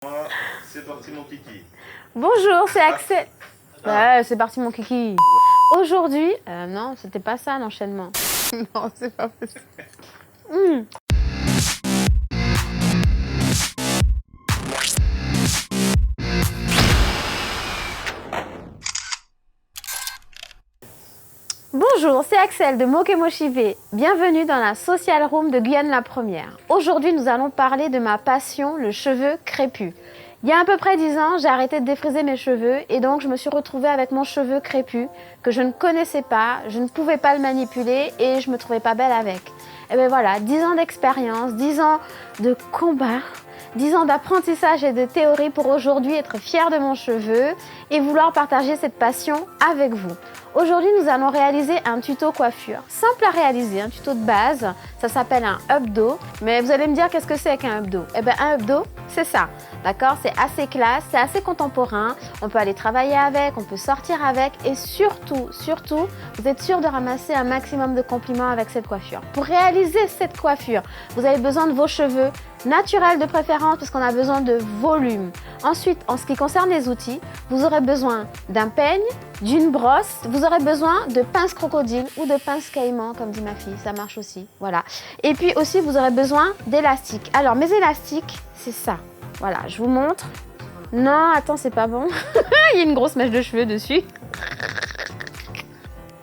C'est parti mon kiki. Bonjour, c'est Axel. Ouais, c'est parti mon kiki. Aujourd'hui, non, c'était pas ça l'enchaînement. Non, c'est pas possible. Bonjour, c'est Axel de Mokemochibe. Bienvenue dans la Social Room de Guyane la Première. Aujourd'hui, nous allons parler de ma passion, le cheveu crépus. Il y a à peu près 10 ans, j'ai arrêté de défriser mes cheveux et donc je me suis retrouvée avec mon cheveu crépus que je ne connaissais pas, je ne pouvais pas le manipuler et je me trouvais pas belle avec. Et bien voilà, 10 ans d'expérience, 10 ans de combat, 10 ans d'apprentissage et de théorie pour aujourd'hui être fière de mon cheveu et vouloir partager cette passion avec vous. Aujourd'hui, nous allons réaliser un tuto coiffure. Simple à réaliser, un tuto de base. Ça s'appelle un updo. Mais vous allez me dire qu'est-ce que c'est qu'un updo? Eh bien, un updo, c'est ça. D'accord? C'est assez classe, c'est assez contemporain. On peut aller travailler avec, on peut sortir avec. Et surtout, vous êtes sûr de ramasser un maximum de compliments avec cette coiffure. Pour réaliser cette coiffure, vous avez besoin de vos cheveux naturels de préférence parce qu'on a besoin de volume. Ensuite, en ce qui concerne les outils, vous aurez besoin d'un peigne, d'une brosse, vous aurez besoin de pince crocodile ou de pince caïman, comme dit ma fille, ça marche aussi, voilà. Et puis aussi, vous aurez besoin d'élastiques. Alors, mes élastiques, c'est ça. Voilà, je vous montre. Non, attends, c'est pas bon. Il y a une grosse mèche de cheveux dessus.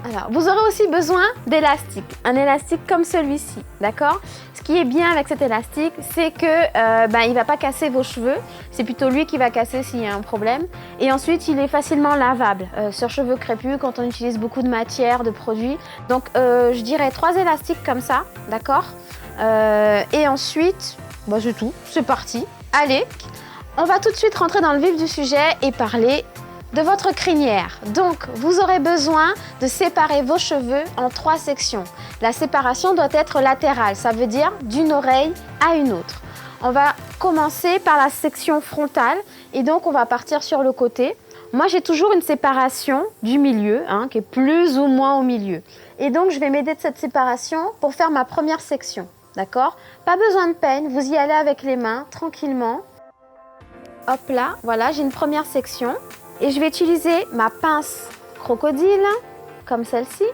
Alors, vous aurez aussi besoin d'élastique. Un élastique comme celui-ci, d'accord? Ce qui est bien avec cet élastique, c'est que il ne va pas casser vos cheveux. C'est plutôt lui qui va casser s'il y a un problème. Et ensuite, il est facilement lavable sur cheveux crépus quand on utilise beaucoup de matière, de produits. Donc, je dirais 3 élastiques comme ça, d'accord? Et ensuite, c'est tout. C'est parti. Allez, on va tout de suite rentrer dans le vif du sujet et parler de votre crinière. Donc, vous aurez besoin de séparer vos cheveux en 3 sections. La séparation doit être latérale, ça veut dire d'une oreille à une autre. On va commencer par la section frontale et donc on va partir sur le côté. Moi, j'ai toujours une séparation du milieu, qui est plus ou moins au milieu. Et donc, je vais m'aider de cette séparation pour faire ma première section. D'accord? Pas besoin de peigne, vous y allez avec les mains, tranquillement. Hop là, voilà, j'ai une première section. Et je vais utiliser ma pince crocodile, comme celle-ci,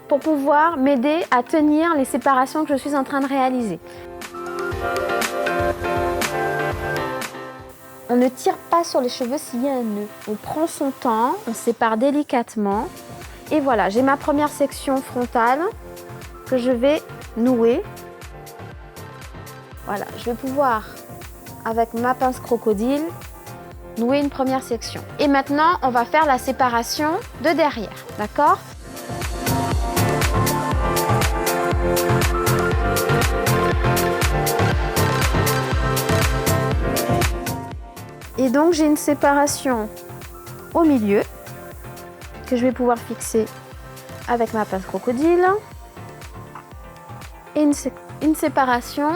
pour pouvoir m'aider à tenir les séparations que je suis en train de réaliser. On ne tire pas sur les cheveux s'il y a un nœud. On prend son temps, on sépare délicatement. Et voilà, j'ai ma première section frontale que je vais nouer. Voilà, je vais pouvoir, avec ma pince crocodile, nouer une première section. Et maintenant, on va faire la séparation de derrière, d'accord? Et donc, j'ai une séparation au milieu que je vais pouvoir fixer avec ma pince crocodile et une séparation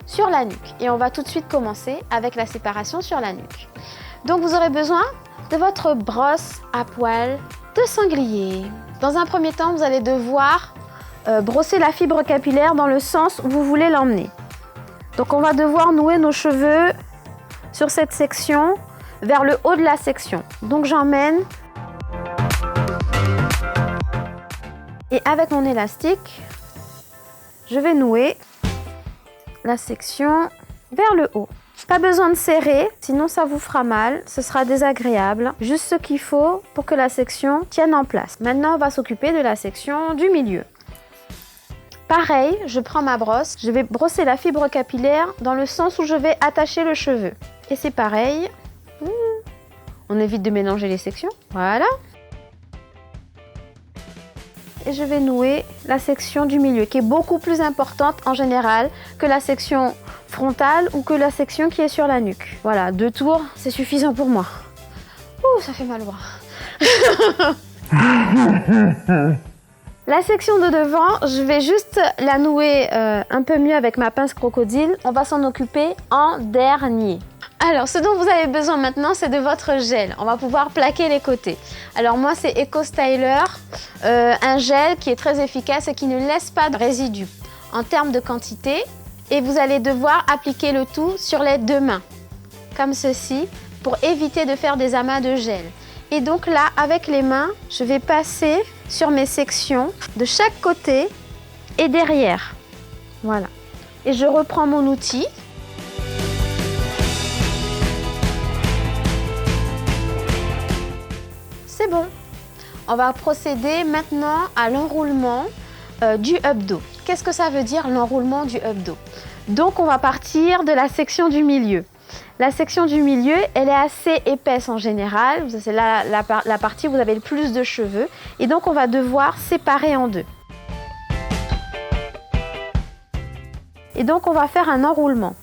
sur la nuque. Et on va tout de suite commencer avec la séparation sur la nuque. Donc, vous aurez besoin de votre brosse à poils de sanglier. Dans un premier temps, vous allez devoir brosser la fibre capillaire dans le sens où vous voulez l'emmener. Donc, on va devoir nouer nos cheveux sur cette section vers le haut de la section. Donc, j'emmène. Et avec mon élastique, je vais nouer la section vers le haut. Pas besoin de serrer, sinon ça vous fera mal, ce sera désagréable. Juste ce qu'il faut pour que la section tienne en place. Maintenant, on va s'occuper de la section du milieu. Pareil, je prends ma brosse, je vais brosser la fibre capillaire dans le sens où je vais attacher le cheveu. Et c'est pareil, on évite de mélanger les sections, voilà. Et je vais nouer la section du milieu, qui est beaucoup plus importante en général que la section frontale ou que la section qui est sur la nuque. Voilà, 2 tours, c'est suffisant pour moi. Ouh, ça fait mal au bras. La section de devant, je vais juste la nouer un peu mieux avec ma pince crocodile. On va s'en occuper en dernier. Alors, ce dont vous avez besoin maintenant, c'est de votre gel. On va pouvoir plaquer les côtés. Alors moi, c'est Eco Styler, un gel qui est très efficace et qui ne laisse pas de résidus en termes de quantité. Et vous allez devoir appliquer le tout sur les 2 mains. comme ceci, pour éviter de faire des amas de gel. Et donc là, avec les mains, je vais passer sur mes sections de chaque côté et derrière. Voilà. Et je reprends mon outil. C'est bon. On va procéder maintenant à l'enroulement du hebdo. Qu'est-ce que ça veut dire l'enroulement du hebdo? Donc on va partir de la section du milieu. La section du milieu, elle est assez épaisse en général. C'est là la partie où vous avez le plus de cheveux. Et donc on va devoir séparer en deux. Et donc on va faire un enroulement.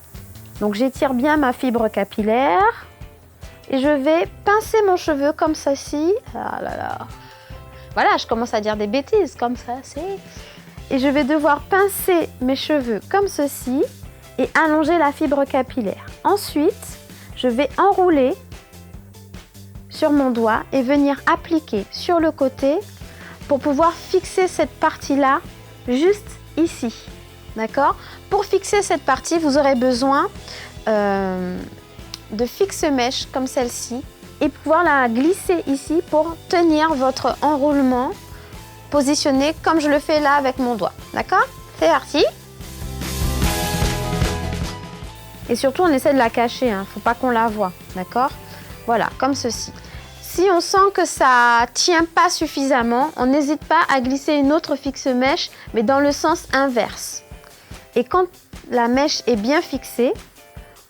Donc j'étire bien ma fibre capillaire. Et je vais pincer mon cheveu comme ceci. Ah là là. Voilà, je commence à dire des bêtises comme ça. Et je vais devoir pincer mes cheveux comme ceci et allonger la fibre capillaire. Ensuite, je vais enrouler sur mon doigt et venir appliquer sur le côté pour pouvoir fixer cette partie-là juste ici. D'accord? Pour fixer cette partie, vous aurez besoin de fixe-mèches comme celle-ci et pouvoir la glisser ici pour tenir votre enroulement positionné comme je le fais là avec mon doigt. D'accord? C'est parti! Et surtout, on essaie de la cacher, hein. Faut pas qu'on la voie, d'accord? Voilà, comme ceci. Si on sent que ça tient pas suffisamment, on n'hésite pas à glisser une autre fixe-mèche, mais dans le sens inverse. Et quand la mèche est bien fixée,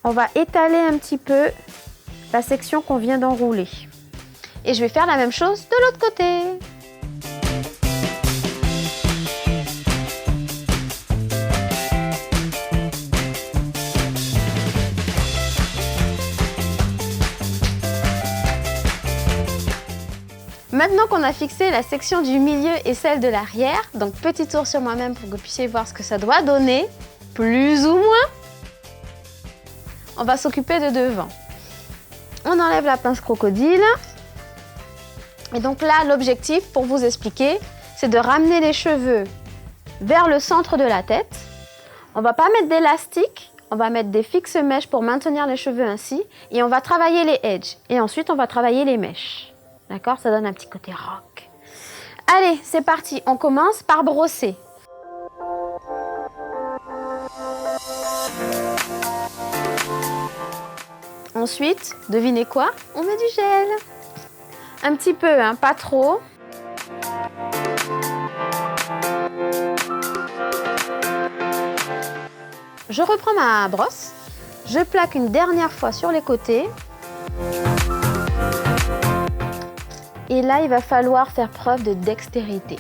on va étaler un petit peu la section qu'on vient d'enrouler. Et je vais faire la même chose de l'autre côté. Maintenant qu'on a fixé la section du milieu et celle de l'arrière, donc petit tour sur moi-même pour que vous puissiez voir ce que ça doit donner, plus ou moins, on va s'occuper de devant. On enlève la pince crocodile. Et donc là, l'objectif, pour vous expliquer, c'est de ramener les cheveux vers le centre de la tête. On ne va pas mettre d'élastique, on va mettre des fixe-mèches pour maintenir les cheveux ainsi. Et on va travailler les edges. Et ensuite, on va travailler les mèches. D'accord? Ça donne un petit côté rock. Allez, c'est parti. On commence par brosser. Ensuite, devinez quoi? On met du gel. Un petit peu, hein, pas trop. Je reprends ma brosse. Je plaque une dernière fois sur les côtés. Et là, il va falloir faire preuve de dextérité.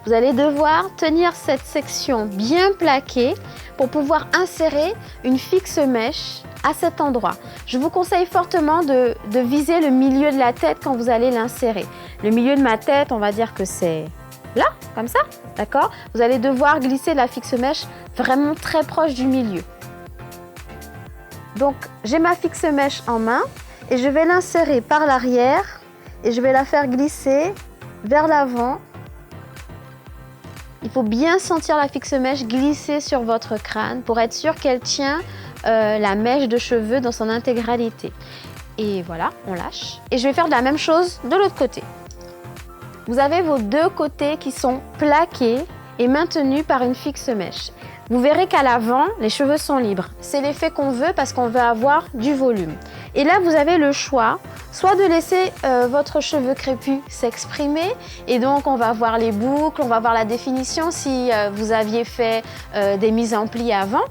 Vous allez devoir tenir cette section bien plaquée pour pouvoir insérer une fixe-mèche à cet endroit. Je vous conseille fortement de viser le milieu de la tête quand vous allez l'insérer. Le milieu de ma tête, on va dire que c'est là, comme ça, d'accord? Vous allez devoir glisser la fixe-mèche vraiment très proche du milieu. Donc, j'ai ma fixe-mèche en main et je vais l'insérer par l'arrière. Et je vais la faire glisser vers l'avant. Il faut bien sentir la fixe-mèche glisser sur votre crâne pour être sûr qu'elle tient la mèche de cheveux dans son intégralité. Et voilà, on lâche. Et je vais faire de la même chose de l'autre côté. Vous avez vos deux côtés qui sont plaqués et maintenus par une fixe-mèche. Vous verrez qu'à l'avant, les cheveux sont libres. C'est l'effet qu'on veut parce qu'on veut avoir du volume. Et là, vous avez le choix, soit de laisser votre cheveu crépus s'exprimer. Et donc, on va voir les boucles, on va voir la définition si vous aviez fait des mises en pli avant.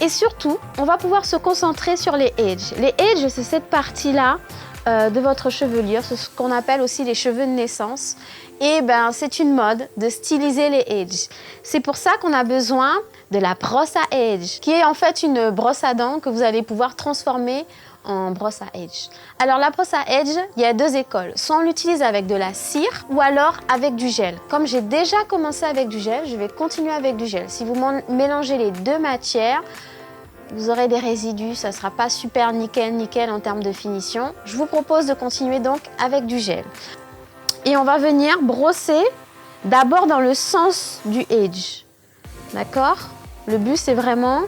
Et surtout, on va pouvoir se concentrer sur les edges. Les edges, c'est cette partie-là de votre chevelure. C'est ce qu'on appelle aussi les cheveux de naissance. Et ben, c'est une mode de styliser les edges. C'est pour ça qu'on a besoin de la brosse à edge, qui est en fait une brosse à dents que vous allez pouvoir transformer en brosse à edge. Alors la brosse à edge, il y a deux écoles. Soit on l'utilise avec de la cire ou alors avec du gel. Comme j'ai déjà commencé avec du gel, je vais continuer avec du gel. Si vous mélangez les deux matières, vous aurez des résidus, ça ne sera pas super nickel en termes de finition. Je vous propose de continuer donc avec du gel. Et on va venir brosser d'abord dans le sens du edge. D'accord? Le but, c'est vraiment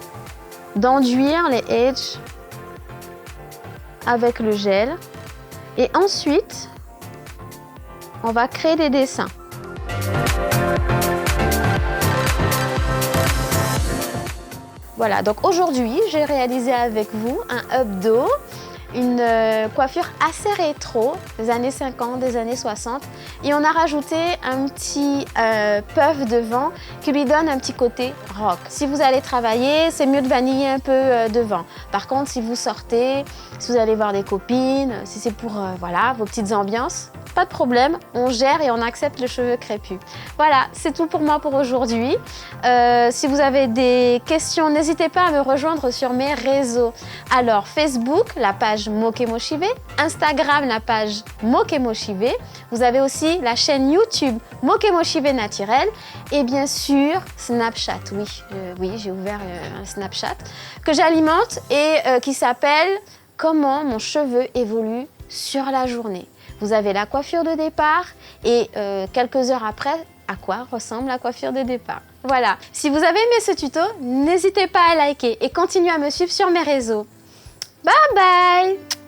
d'enduire les edges avec le gel. Et ensuite, on va créer des dessins. Voilà, donc aujourd'hui, j'ai réalisé avec vous un up-do, une coiffure assez rétro, des années 50, des années 60. Et on a rajouté un petit puff devant qui lui donne un petit côté rock. Si vous allez travailler, c'est mieux de vaniller un peu devant. Par contre, si vous sortez, si vous allez voir des copines, si c'est pour voilà, vos petites ambiances, pas de problème, on gère et on accepte le cheveu crépus. Voilà, c'est tout pour moi pour aujourd'hui. Si vous avez des questions, n'hésitez pas à me rejoindre sur mes réseaux. Alors, Facebook, la page Mokemoshibe, Instagram, la page Mokemoshibe. Vous avez aussi la chaîne YouTube Mokemoshibe Naturel et bien sûr Snapchat. Oui, j'ai ouvert un Snapchat que j'alimente et qui s'appelle « Comment mon cheveu évolue sur la journée ». Vous avez la coiffure de départ et quelques heures après, à quoi ressemble la coiffure de départ. Voilà, si vous avez aimé ce tuto, n'hésitez pas à liker et continuez à me suivre sur mes réseaux. Bye bye!